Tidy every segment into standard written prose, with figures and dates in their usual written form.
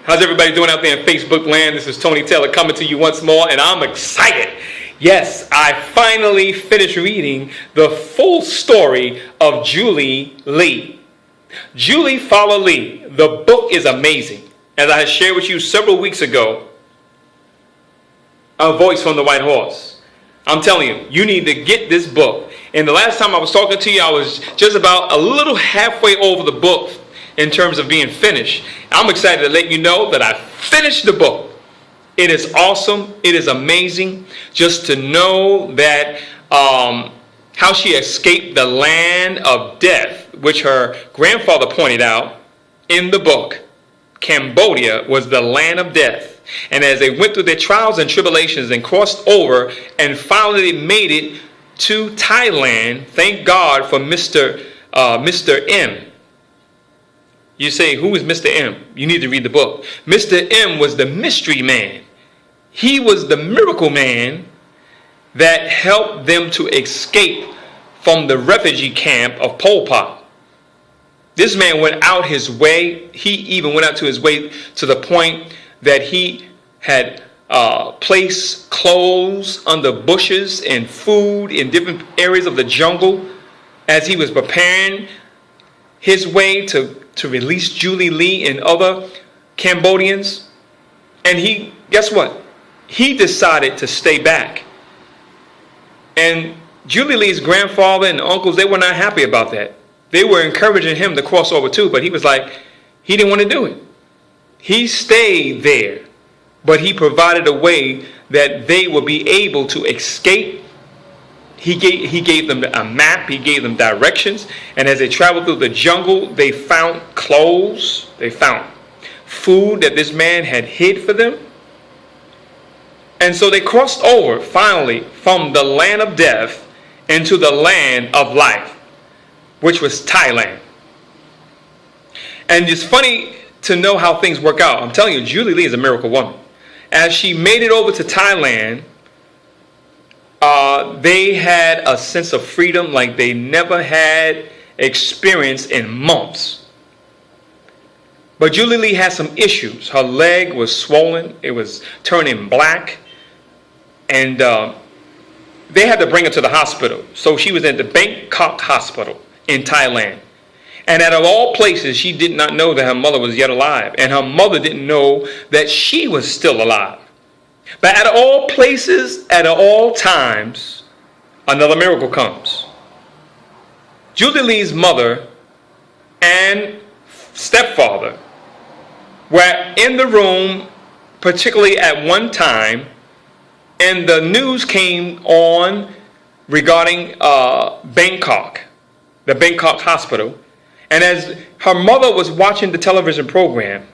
How's everybody doing out there in Facebook land? This is Tony Taylor coming to you once more, and I'm excited. Yes, I finally finished reading the full story of Julie Lee. Julie Fowler Lee. The book is amazing. As I had shared with you several weeks ago, A Voice from the White Horse. I'm telling you, you need to get this book. And the last time I was talking to you, I was just about a little halfway over the book in terms of being finished. I'm excited to let you know that I finished the book. It is awesome. It is amazing just to know that how she escaped the land of death, which her grandfather pointed out in the book. Cambodia was the land of death. And as they went through their trials and tribulations and crossed over and finally made it to Thailand, thank God for Mr. M. You say, who is Mr. M? You need to read the book. Mr. M was the mystery man. He was the miracle man that helped them to escape from the refugee camp of Pol Pot. This man went out his way. He even went out to his way to the point that he had placed clothes under bushes and food in different areas of the jungle as he was preparing his way to release Julie Lee and other Cambodians. And he, guess what? He decided to stay back. And Julie Lee's grandfather and uncles, they were not happy about that. They were encouraging him to cross over too, but he was like, he didn't want to do it. He stayed there, but he provided a way that they would be able to escape. He gave them a map, he gave them directions, and as they traveled through the jungle, they found clothes, they found food that this man had hid for them. And so they crossed over, finally, from the land of death into the land of life, which was Thailand. And it's funny to know how things work out. I'm telling you, Julie Lee is a miracle woman. As she made it over to Thailand, they had a sense of freedom like they never had experienced in months. But Julie Lee had some issues. Her leg was swollen. It was turning black. And they had to bring her to the hospital. So she was at the Bangkok hospital in Thailand. And out of all places, she did not know that her mother was yet alive. And her mother didn't know that she was still alive. But at all places, at all times, another miracle comes. Julie Lee's mother and stepfather were in the room, particularly at one time, and the news came on regarding Bangkok, the Bangkok hospital. And as her mother was watching the television program,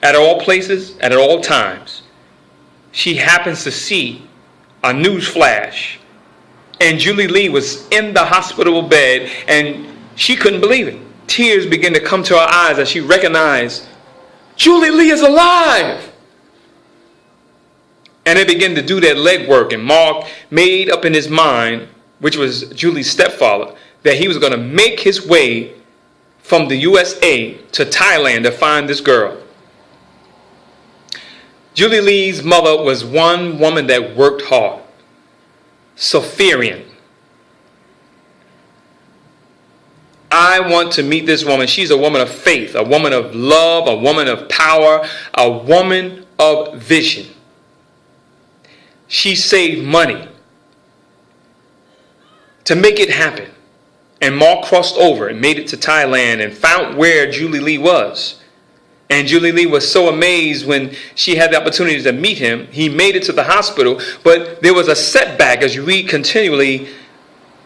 at all places, at all times, she happens to see a news flash. And Julie Lee was in the hospital bed, and she couldn't believe it. Tears began to come to her eyes as she recognized, Julie Lee is alive! And they began to do that legwork, and Mark made up in his mind, which was Julie's stepfather, that he was going to make his way from the USA to Thailand to find this girl. Julie Lee's mother was one woman that worked hard. Sopherian. I want to meet this woman. She's a woman of faith, a woman of love, a woman of power, a woman of vision. She saved money to make it happen. And Mark crossed over and made it to Thailand and found where Julie Lee was. And Julie Lee was so amazed when she had the opportunity to meet him. He made it to the hospital, but there was a setback as you read continually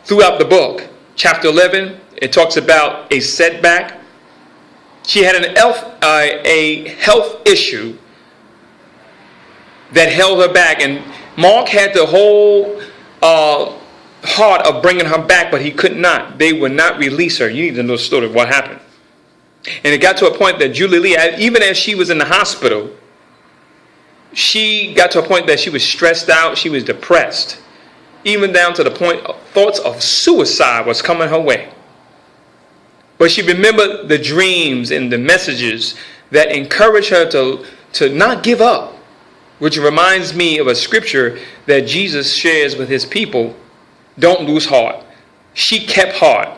throughout the book. Chapter 11, it talks about a setback. She had a health issue that held her back, and Mark had the whole heart of bringing her back, but he could not. They would not release her. You need to know the story of what happened. And it got to a point that Julie Lee, even as she was in the hospital, she got to a point that she was stressed out, she was depressed, even down to the point of thoughts of suicide was coming her way. But she remembered the dreams and the messages that encouraged her to not give up, which reminds me of a scripture that Jesus shares with his people. Don't lose heart. She kept heart,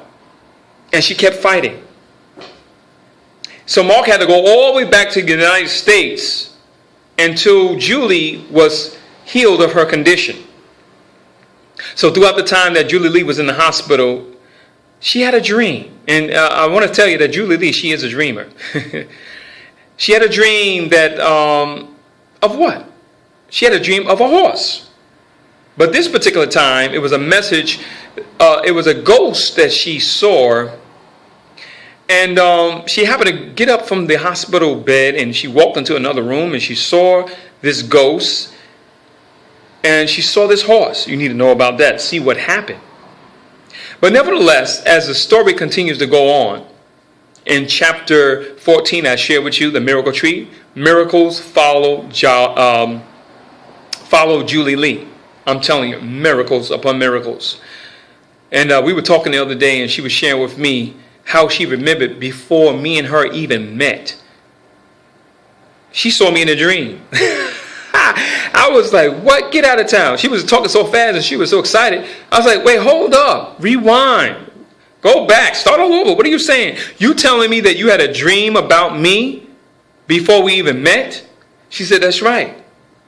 and she kept fighting. So Mark had to go all the way back to the United States until Julie was healed of her condition. So throughout the time that Julie Lee was in the hospital, she had a dream. And I want to tell you that Julie Lee, she is a dreamer. She had a dream that, of what? She had a dream of a horse. But this particular time, it was a message, it was a ghost that she saw. And she happened to get up from the hospital bed, and she walked into another room, and she saw this ghost. And she saw this horse. You need to know about that, see what happened. But nevertheless, as the story continues to go on, in chapter 14, I shared with you the miracle tree. Miracles follow Julie Lee. I'm telling you, miracles upon miracles. And we were talking the other day, and she was sharing with me how she remembered before me and her even met. She saw me in a dream. I was like, what? Get out of town. She was talking so fast and she was so excited. I was like, wait, hold up. Rewind. Go back. Start all over. What are you saying? You telling me that you had a dream about me before we even met? She said, that's right.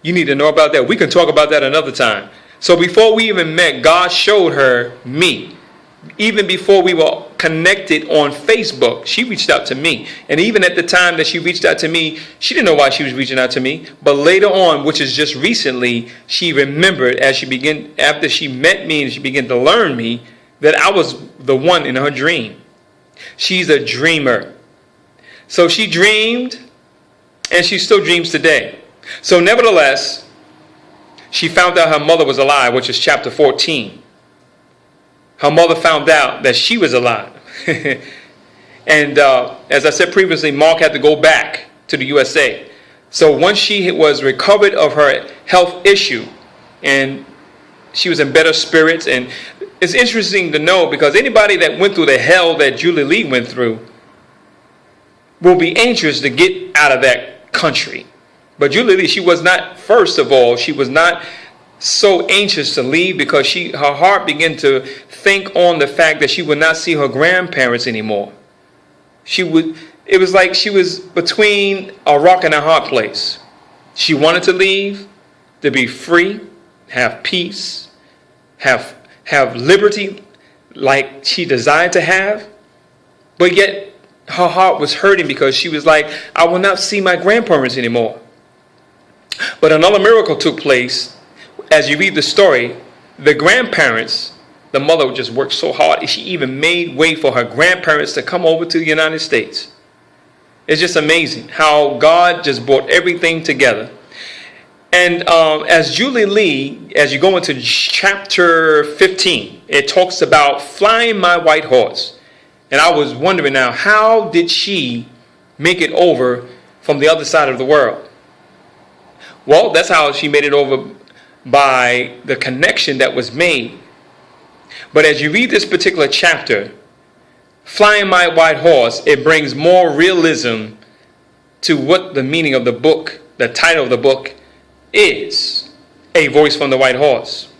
You need to know about that. We can talk about that another time. So before we even met, God showed her me. Even before we were connected on Facebook, she reached out to me. And even at the time that she reached out to me, she didn't know why she was reaching out to me. But later on, which is just recently, she remembered after she met me and she began to learn me, that I was the one in her dream. She's a dreamer. So she dreamed, and she still dreams today. So nevertheless, she found out her mother was alive, which is chapter 14. Her mother found out that she was alive. And as I said previously, Mark had to go back to the USA. So once she was recovered of her health issue, and she was in better spirits, and it's interesting to know because anybody that went through the hell that Julie Lee went through will be anxious to get out of that country. But Julie Lee, she was not, first of all, she was not so anxious to leave because her heart began to think on the fact that she would not see her grandparents anymore. It was like she was between a rock and a hard place. She wanted to leave, to be free, have peace, have liberty like she desired to have. But yet her heart was hurting because she was like, I will not see my grandparents anymore. But another miracle took place. As you read the story, the grandparents, the mother just worked so hard. She even made way for her grandparents to come over to the United States. It's just amazing how God just brought everything together. And as Julie Lee, as you go into chapter 15, it talks about flying my white horse. And I was wondering now, how did she make it over from the other side of the world? Well, that's how she made it over, by the connection that was made. But as you read this particular chapter, Flying My White Horse, it brings more realism to what the meaning of the book, the title of the book is, A Voice from the White Horse.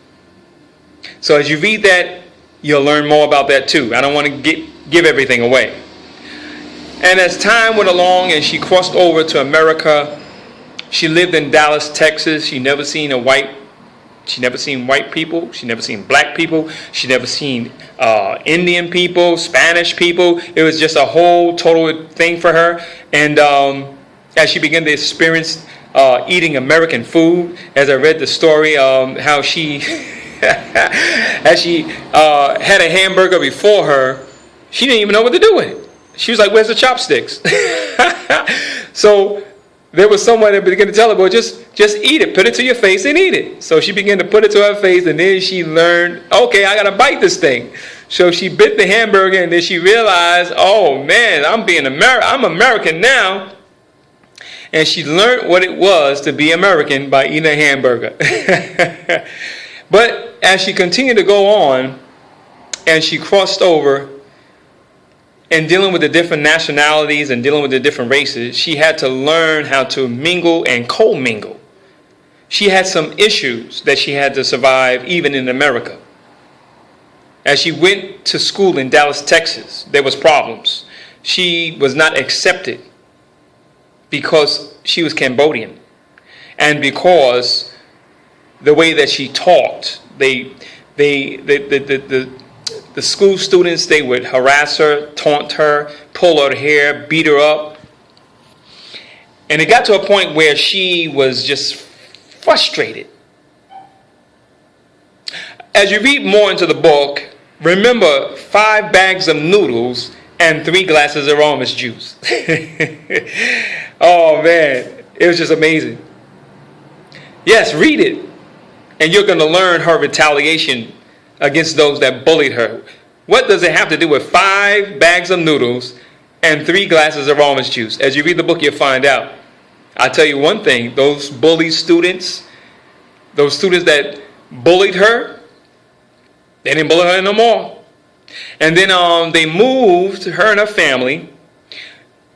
So as you read that, you'll learn more about that too. I don't want to give everything away. And as time went along and she crossed over to America, she lived in Dallas, Texas. She never seen white people. She never seen black people. She never seen Indian people, Spanish people. It was just a whole total thing for her. And as she began to experience eating American food, as I read the story, how she, as she had a hamburger before her, she didn't even know what to do with it. She was like, where's the chopsticks? So there was someone that began to tell her, well, just eat it. Put it to your face and eat it. So she began to put it to her face, and then she learned, okay, I got to bite this thing. So she bit the hamburger, and then she realized, oh, man, I'm American now. And she learned what it was to be American by eating a hamburger. But as she continued to go on, and she crossed over, in dealing with the different nationalities and dealing with the different races, she had to learn how to mingle and co-mingle. She had some issues that she had to survive even in America. As she went to school in Dallas, Texas, there was problems. She was not accepted because she was Cambodian, and because the way that she talked, the school students, they would harass her, taunt her, pull her hair, beat her up. And it got to a point where she was just frustrated. As you read more into the book, remember 5 bags of noodles and 3 glasses of orange juice. Oh man, it was just amazing. Yes, read it. And you're going to learn her retaliation against those that bullied her. What does it have to do with 5 bags of noodles and 3 glasses of orange juice? As you read the book, you'll find out. I'll tell you one thing, those bully students, those students that bullied her, they didn't bully her no more. And then they moved, her and her family,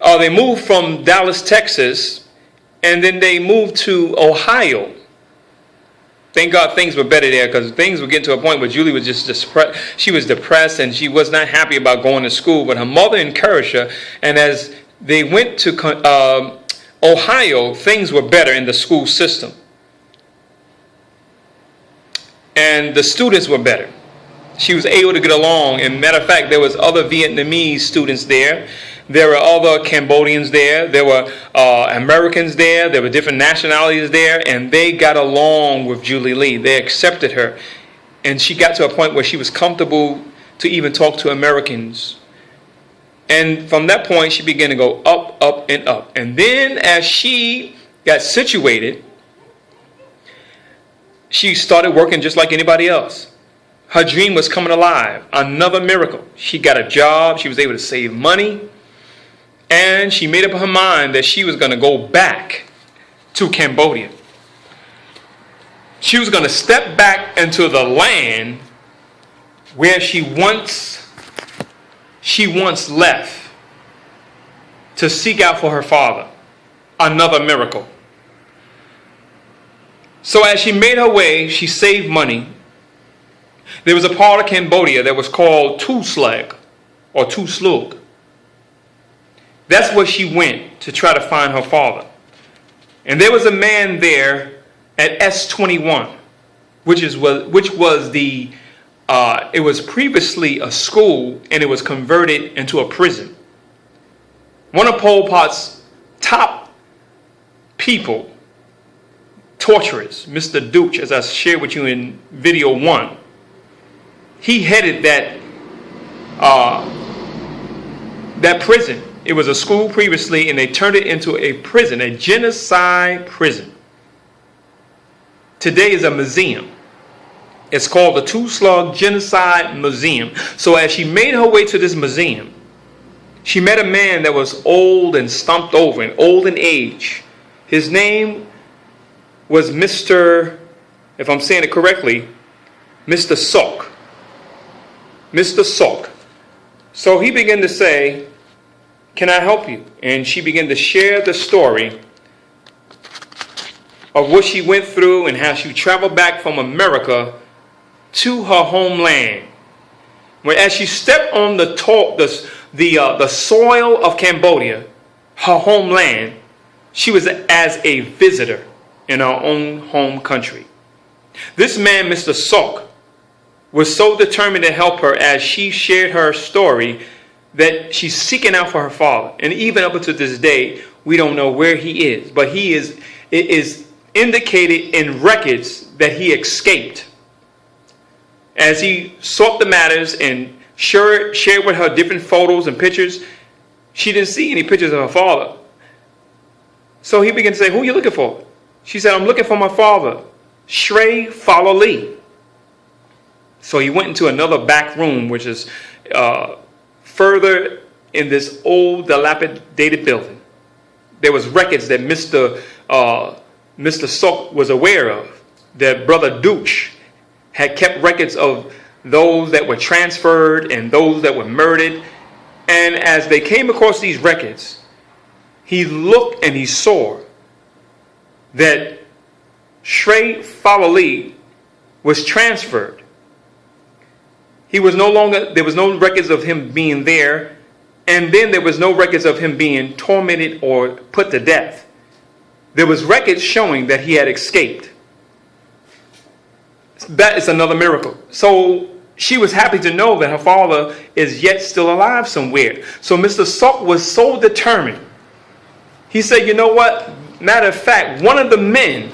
they moved from Dallas, Texas, and then they moved to Ohio. Thank God things were better there, because things were getting to a point where Julie was just she was depressed and she was not happy about going to school. But her mother encouraged her, and as they went to Ohio, things were better in the school system. And the students were better. She was able to get along. And matter of fact, there was other Vietnamese students there. There were other Cambodians there. There were Americans there. There were different nationalities there. And they got along with Julie Lee. They accepted her. And she got to a point where she was comfortable to even talk to Americans. And from that point, she began to go up, up, and up. And then as she got situated, she started working just like anybody else. Her dream was coming alive. Another miracle. She got a job. She was able to save money. And she made up her mind that she was going to go back to Cambodia. She was going to step back into the land where she once left to seek out for her father. Another miracle. So as she made her way, she saved money. There was a part of Cambodia that was called Tu Slag or Tu Slug. That's where she went to try to find her father. And there was a man there at S21, which was the it was previously a school, and it was converted into a prison. One of Pol Pot's top people, torturers, Mr. Dooch, as I shared with you in video 1, he headed that prison. It was a school previously, and they turned it into a prison, a genocide prison. Today is a museum. It's called the Tu Slug Genocide Museum. So as she made her way to this museum, she met a man that was old and slumped over and old in age. His name was Mr., if I'm saying it correctly, Mr. Sok. Mr. Sok. So he began to say, "Can I help you?" And she began to share the story of what she went through and how she traveled back from America to her homeland. When as she stepped on the soil of Cambodia, her homeland, she was as a visitor in her own home country. This man, Mr. Sok, was so determined to help her as she shared her story that she's seeking out for her father. And even up until this day, we don't know where he is. But it is indicated in records that he escaped. As he sought the matters and shared with her different photos and pictures, she didn't see any pictures of her father. So he began to say, "Who are you looking for?" She said, "I'm looking for my father, Shrey Fowler Lee." So he went into another back room, which is further in this old dilapidated building. There was records that Mr. Sok was aware of, that Brother Dooch had kept records of those that were transferred and those that were murdered. And as they came across these records, he looked and he saw that Shrey Falali was transferred. He was no longer, there was no records of him being there, and then there was no records of him being tormented or put to death. There was records showing that he had escaped. That is another miracle. So she was happy to know that her father is yet still alive somewhere. So Mr. Salk was so determined. He said, you know what? Matter of fact, one of the men